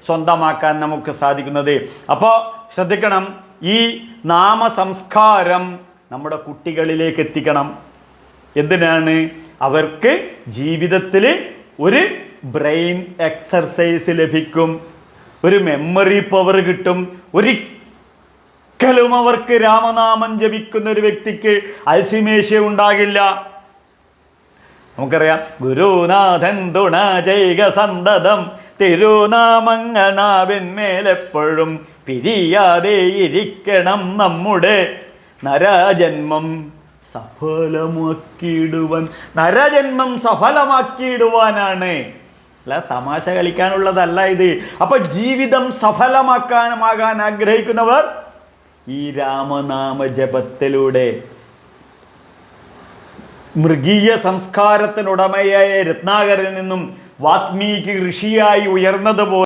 സ്വന്തമാക്കാൻ നമുക്ക് സാധിക്കുന്നത്. അപ്പോൾ ശ്രദ്ധിക്കണം, ഈ നാമസംസ്കാരം നമ്മുടെ കുട്ടികളിലേക്ക് എത്തിക്കണം. എന്തിനാണ്? അവർക്ക് ജീവിതത്തിൽ ഒരു ബ്രെയിൻ എക്സർസൈസ് ലഭിക്കും, ഒരു മെമ്മറി പവർ കിട്ടും. ഒരിക്കലും അവർക്ക് രാമനാമം ജപിക്കുന്ന ഒരു വ്യക്തിക്ക് അൽഷിമേഷ്യ ഉണ്ടാകില്ല. നമുക്കറിയാം, ഗുരുനാഥൻ തുണ ചെയ്ക സന്തതം, തിരുനാമങ്ങനാവിന്മേലെപ്പോഴും പിരിയാതെ ഇരിക്കണം നമ്മുടെ നരജന്മം സഫലമാക്കിയിടുവാൻ. നരജന്മം സഫലമാക്കിയിടുവാനാണ്, അല്ല തമാശ കളിക്കാനുള്ളതല്ല ഇത്. അപ്പൊ ജീവിതം സഫലമാക്കാൻ ആഗ്രഹിക്കുന്നവർ ഈ രാമനാമ ജപത്തിലൂടെ മൃഗീയ സംസ്കാരത്തിനുടമയായ രത്നാകരനിൽ നിന്നും വാത്മീകി ഋഷിയായി ഉയർന്നതുപോലെ